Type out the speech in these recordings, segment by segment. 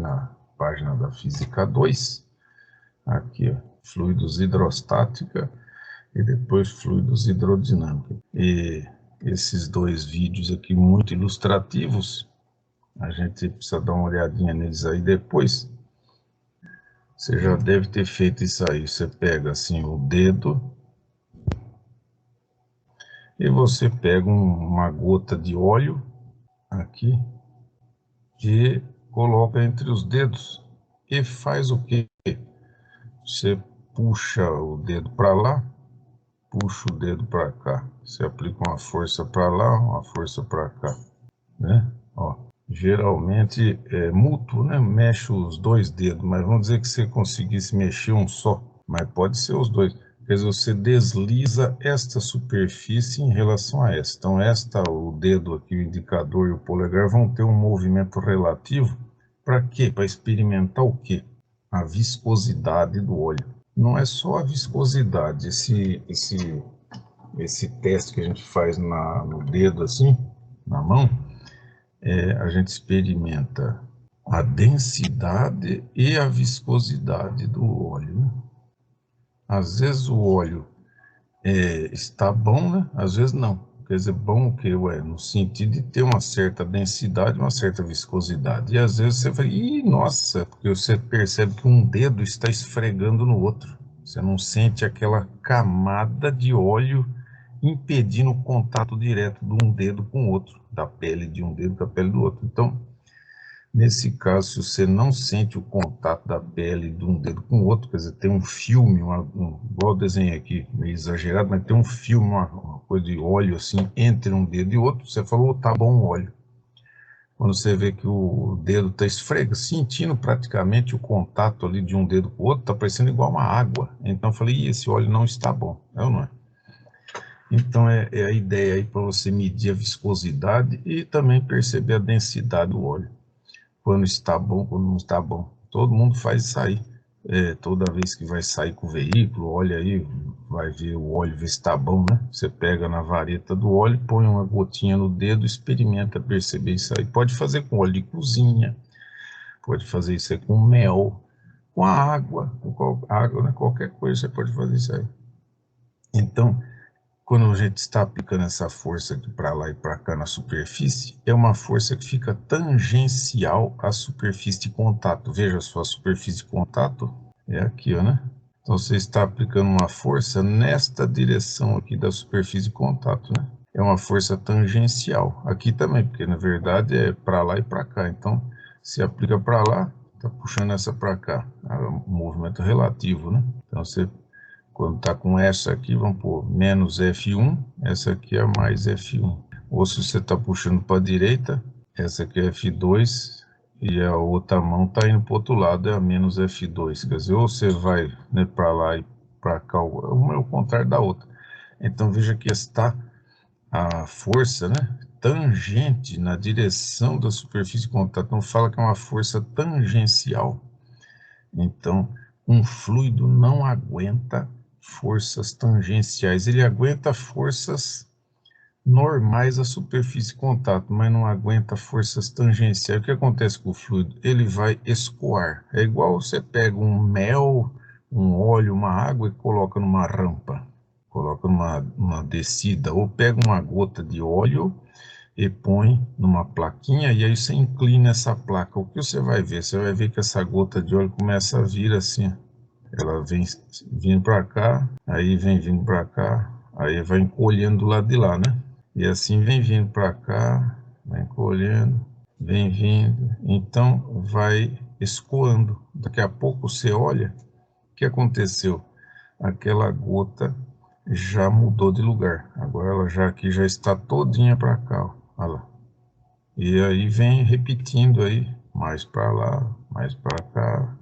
na página da Física 2, aqui, ó, fluidos hidrostática e depois fluidos hidrodinâmica. E esses dois vídeos aqui muito ilustrativos, a gente precisa dar uma olhadinha neles aí depois. Você já deve ter feito isso aí. Você pega assim o dedo e você pega uma gota de óleo aqui e coloca entre os dedos e faz o quê? Você puxa o dedo para lá, puxa o dedo para cá. Você aplica uma força para lá, uma força para cá, né? Ó, geralmente é mútuo, né? Mexe os dois dedos, mas vamos dizer que você conseguisse mexer um só, mas pode ser os dois. Quer dizer, você desliza esta superfície em relação a esta. Então, o dedo aqui, o indicador e o polegar vão ter um movimento relativo. Para quê? Para experimentar o quê? A viscosidade do óleo. Não é só a viscosidade, esse teste que a gente faz no dedo assim, na mão, a gente experimenta a densidade e a viscosidade do óleo, né? Às vezes o óleo está bom, né? Às vezes não. Quer dizer, bom o quê? No sentido de ter uma certa densidade, uma certa viscosidade. E às vezes você fala, ih, nossa, porque você percebe que um dedo está esfregando no outro. Você não sente aquela camada de óleo impedindo o contato direto de um dedo com o outro, da pele de um dedo com a pele do outro. Então, nesse caso, se você não sente o contato da pele de um dedo com o outro, quer dizer, tem um filme, igual eu desenhei aqui, meio exagerado, mas tem um filme, uma coisa de óleo assim, entre um dedo e outro, você falou, tá bom o óleo. Quando você vê que o dedo está esfregando, sentindo praticamente o contato ali de um dedo com o outro, está parecendo igual uma água. Então eu falei, esse óleo não está bom, é ou não é? Então é a ideia aí para você medir a viscosidade e também perceber a densidade do óleo. Quando está bom, quando não está bom. Todo mundo faz isso aí. Toda vez que vai sair com o veículo, olha aí, vai ver o óleo, ver se está bom, né? Você pega na vareta do óleo, põe uma gotinha no dedo, experimenta perceber isso aí. Pode fazer com óleo de cozinha, pode fazer isso aí com mel, com a água, água, né? Qualquer coisa você pode fazer isso aí. Então, quando a gente está aplicando essa força aqui para lá e para cá na superfície, é uma força que fica tangencial à superfície de contato. Veja só, a superfície de contato é aqui, ó, né? Então você está aplicando uma força nesta direção aqui da superfície de contato, né? É uma força tangencial. Aqui também, porque na verdade é para lá e para cá. Então, se aplica para lá, está puxando essa para cá. É um movimento relativo, né? Então você... Quando está com essa aqui, vamos pôr menos F1, essa aqui é mais F1. Ou se você está puxando para a direita, essa aqui é F2 e a outra mão está indo para o outro lado, é a menos F2. Quer dizer, ou você vai, né, para lá e para cá, uma é o contrário da outra. Então veja que está a força, né, tangente na direção da superfície de contato. Não fala que é uma força tangencial. Então, um fluido não aguenta forças tangenciais, ele aguenta forças normais à superfície de contato, mas não aguenta forças tangenciais. O que acontece com o fluido? Ele vai escoar. É igual você pega um mel, um óleo, uma água e coloca numa rampa, coloca numa descida, ou pega uma gota de óleo e põe numa plaquinha e aí você inclina essa placa. O que você vai ver? Você vai ver que essa gota de óleo começa a vir assim. Ela vem vindo para cá, aí vem vindo para cá, aí vai encolhendo do lado de lá, né? E assim vem vindo para cá, vai encolhendo, vem vindo. Então vai escoando. Daqui a pouco você olha, o que aconteceu? Aquela gota já mudou de lugar. Agora ela aqui já está todinha para cá, ó. Olha lá. E aí vem repetindo aí, mais para lá, mais para cá,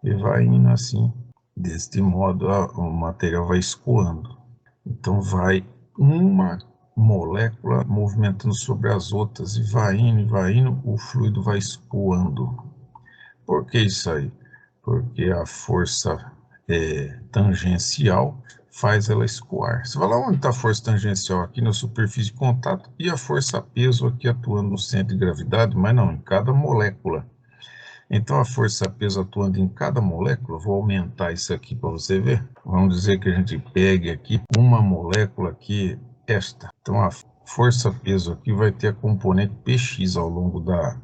e vai indo assim. Deste modo, o material vai escoando. Então, vai uma molécula movimentando sobre as outras e vai indo, o fluido vai escoando. Por que isso aí? Porque a força tangencial faz ela escoar. Você vai lá onde está a força tangencial? Aqui na superfície de contato, e a força peso aqui atuando no centro de gravidade, mas não, em cada molécula. Então a força-peso atuando em cada molécula, vou aumentar isso aqui para você ver. Vamos dizer que a gente pegue aqui uma molécula aqui, esta. Então a força-peso aqui vai ter a componente Px ao longo da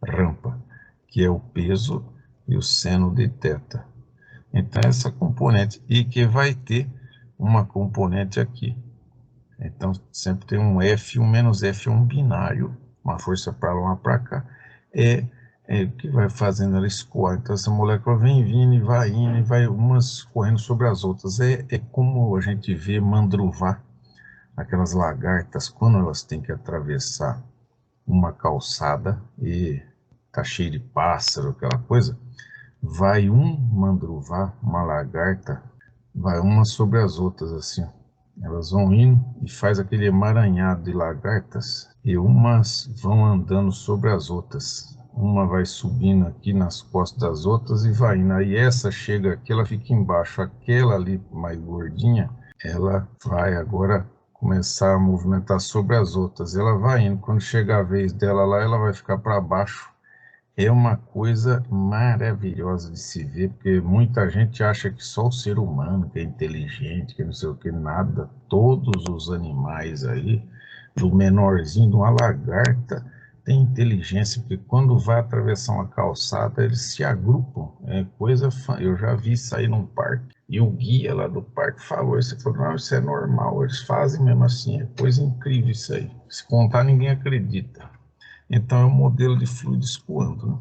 rampa, que é o peso e o seno de θ. Então essa componente, e que vai ter uma componente aqui. Então sempre tem um F e um menos F, é um binário, uma força para lá, uma para cá, é o que vai fazendo ela escoar. Então essa molécula vem vindo e vai umas correndo sobre as outras. É como a gente vê mandruvá, aquelas lagartas, quando elas têm que atravessar uma calçada e tá cheio de pássaro, aquela coisa, vai um mandruvá, uma lagarta, vai uma sobre as outras assim, ó. Elas vão indo e faz aquele emaranhado de lagartas e umas vão andando sobre as outras. Uma vai subindo aqui nas costas das outras e vai indo. Aí essa chega aqui, ela fica embaixo. Aquela ali mais gordinha, ela vai agora começar a movimentar sobre as outras. Ela vai indo. Quando chegar a vez dela lá, ela vai ficar para baixo. É uma coisa maravilhosa de se ver, porque muita gente acha que só o ser humano que é inteligente, que não sei o que, nada. Todos os animais aí, do menorzinho, de uma lagarta, tem inteligência, porque quando vai atravessar uma calçada, eles se agrupam. É coisa. Eu já vi isso aí num parque, e o guia lá do parque falou, você falou, não, isso é normal, eles fazem mesmo assim, é coisa incrível isso aí. Se contar, ninguém acredita. Então é um modelo de fluido escoando, né?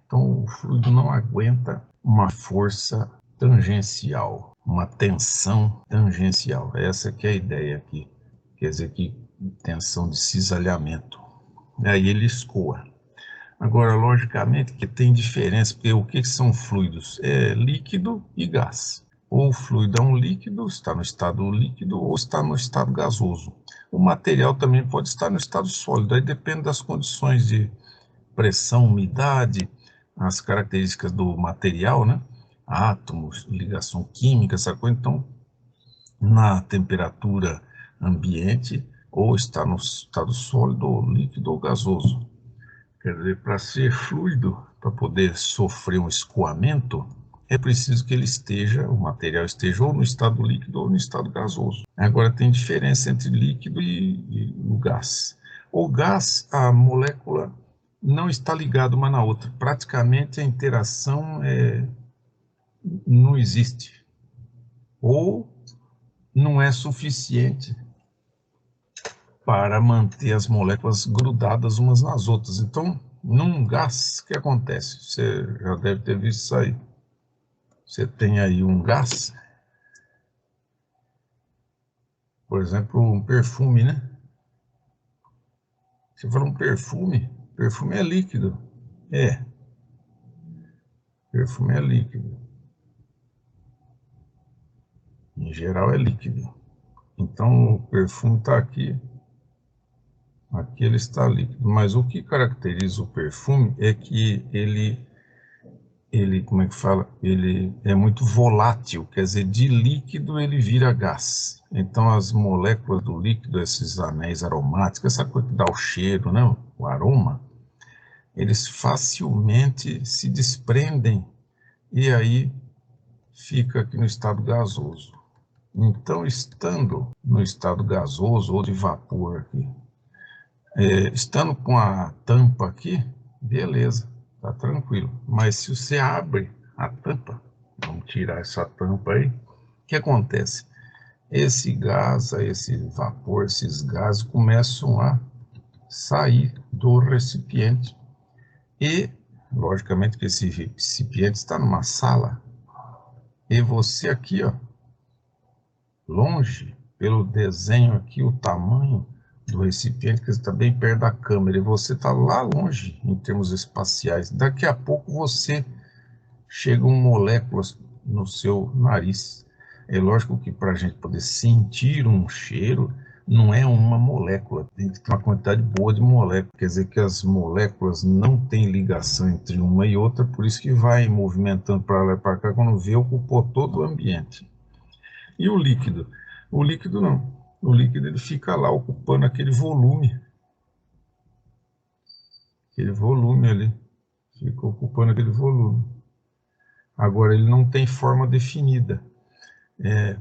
Então o fluido não aguenta uma força tangencial, uma tensão tangencial. Essa que é a ideia aqui. Quer dizer que tensão de cisalhamento. Aí ele escoa. Agora, logicamente que tem diferença, porque o que são fluidos? É líquido e gás. Ou o fluido é um líquido, está no estado líquido, ou está no estado gasoso. O material também pode estar no estado sólido, aí depende das condições de pressão, umidade, as características do material, né? Átomos, ligação química, essa coisa. Então, na temperatura ambiente, ou está no estado sólido, ou líquido, ou gasoso. Quer dizer, para ser fluido, para poder sofrer um escoamento, é preciso que ele esteja, o material esteja ou no estado líquido ou no estado gasoso. Agora tem diferença entre líquido e o gás. O gás, a molécula não está ligada uma na outra. Praticamente a interação não existe. Ou não é suficiente para manter as moléculas grudadas umas nas outras. Então, num gás, o que acontece? Você já deve ter visto isso aí. Você tem aí um gás, por exemplo, um perfume, né? Você fala um perfume é líquido. É, perfume é líquido. Em geral é líquido. Então, o perfume está aqui, aqui ele está líquido. Mas o que caracteriza o perfume é que ele, como é que fala? Ele é muito volátil, quer dizer, de líquido ele vira gás. Então as moléculas do líquido, esses anéis aromáticos, essa coisa que dá o cheiro, né? O aroma, eles facilmente se desprendem e aí fica aqui no estado gasoso. Então, estando no estado gasoso ou de vapor aqui, estando com a tampa aqui, beleza, tá tranquilo. Mas se você abre a tampa, vamos tirar essa tampa aí, o que acontece? Esse gás, esse vapor, esses gases começam a sair do recipiente. E, logicamente, que esse recipiente está numa sala. E você aqui, ó, longe, pelo desenho aqui, o tamanho do recipiente, que está bem perto da câmera, e você está lá longe em termos espaciais. Daqui a pouco você chegam moléculas no seu nariz. É lógico que para a gente poder sentir um cheiro, não é uma molécula, tem que ter uma quantidade boa de moléculas, quer dizer que as moléculas não têm ligação entre uma e outra, por isso que vai movimentando para lá e para cá, quando vê, ocupou todo o ambiente. E o líquido? O líquido não. O líquido ele fica lá ocupando aquele volume ali, fica ocupando aquele volume. Agora, ele não tem forma definida,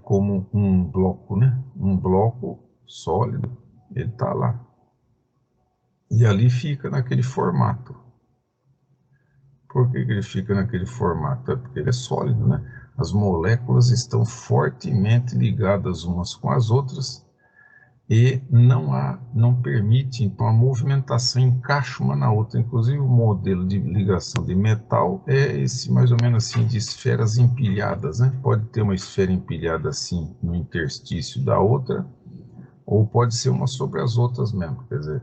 como um bloco, né? Um bloco sólido, ele está lá. E ali fica naquele formato. Por que ele fica naquele formato? É porque ele é sólido, né? As moléculas estão fortemente ligadas umas com as outras e não permite, então, a movimentação encaixa uma na outra. Inclusive, o modelo de ligação de metal é esse, mais ou menos assim, de esferas empilhadas, né? Pode ter uma esfera empilhada assim no interstício da outra, ou pode ser uma sobre as outras mesmo, quer dizer,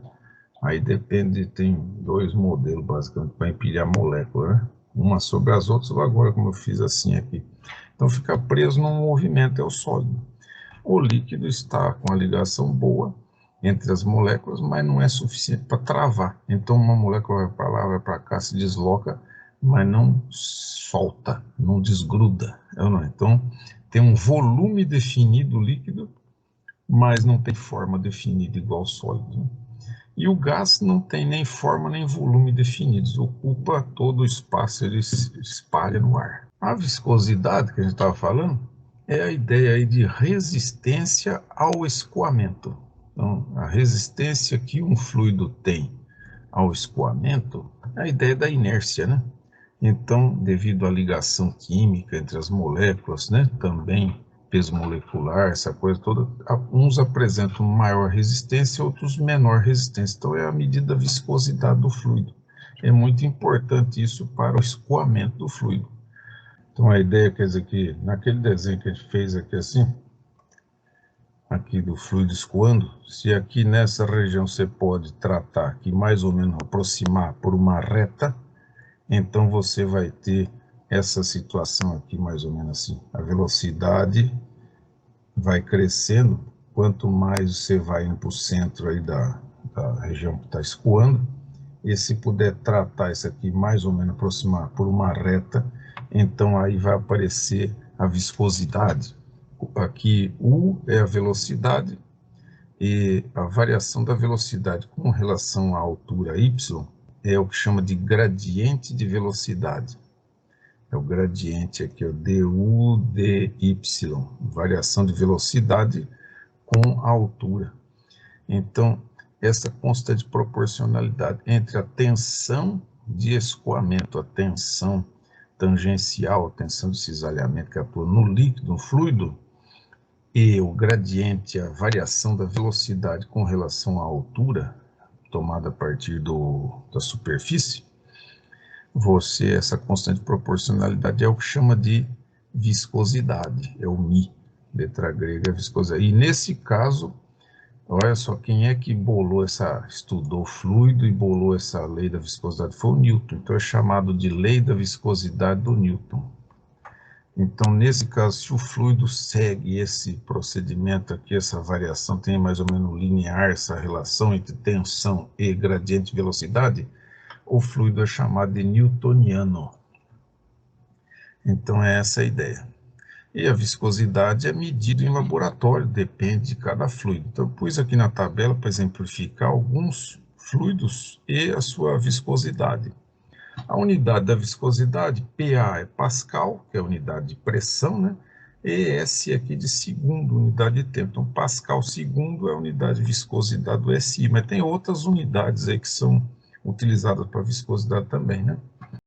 aí depende, tem dois modelos basicamente para empilhar molécula, né? Uma sobre as outras, ou agora como eu fiz assim aqui. Então fica preso num movimento, é o sólido. O líquido está com a ligação boa entre as moléculas, mas não é suficiente para travar. Então uma molécula vai para lá, vai para cá, se desloca, mas não solta, não desgruda. Então tem um volume definido líquido, mas não tem forma definida igual ao sólido. E o gás não tem nem forma nem volume definidos, ocupa todo o espaço, ele se espalha no ar. A viscosidade que a gente estava falando é a ideia aí de resistência ao escoamento. Então, a resistência que um fluido tem ao escoamento é a ideia da inércia, né? Então, devido à ligação química entre as moléculas, né, também peso molecular, essa coisa toda, uns apresentam maior resistência, outros menor resistência. Então, é a medida da viscosidade do fluido. É muito importante isso para o escoamento do fluido. Então, a ideia, quer dizer, que naquele desenho que a gente fez aqui assim, aqui do fluido escoando, se aqui nessa região você pode tratar aqui mais ou menos aproximar por uma reta, então você vai ter essa situação aqui mais ou menos assim. A velocidade vai crescendo, quanto mais você vai indo para o centro aí da região que está escoando, e se puder tratar isso aqui mais ou menos aproximar por uma reta, então aí vai aparecer a viscosidade. Aqui U é a velocidade, e a variação da velocidade com relação à altura y é o que chama de gradiente de velocidade. É o gradiente aqui, o du dy, variação de velocidade com a altura. Então, essa consta de proporcionalidade entre a tensão de escoamento, a tensão tangencial, a tensão de cisalhamento que atua no líquido, no fluido, e o gradiente, a variação da velocidade com relação à altura, tomada a partir da superfície, essa constante de proporcionalidade é o que chama de viscosidade, é o μ, letra grega, viscosidade. E nesse caso, olha só, quem é que estudou fluido e bolou essa lei da viscosidade? Foi o Newton, então é chamado de lei da viscosidade do Newton. Então, nesse caso, se o fluido segue esse procedimento aqui, essa variação tem mais ou menos linear, essa relação entre tensão e gradiente de velocidade, o fluido é chamado de newtoniano. Então, é essa a ideia. E a viscosidade é medida em laboratório, depende de cada fluido. Então, eu pus aqui na tabela para exemplificar alguns fluidos e a sua viscosidade. A unidade da viscosidade, PA é Pascal, que é a unidade de pressão, né? ES aqui de segundo, unidade de tempo. Então, Pascal segundo é a unidade de viscosidade do SI, mas tem outras unidades aí que são utilizadas para viscosidade também, né?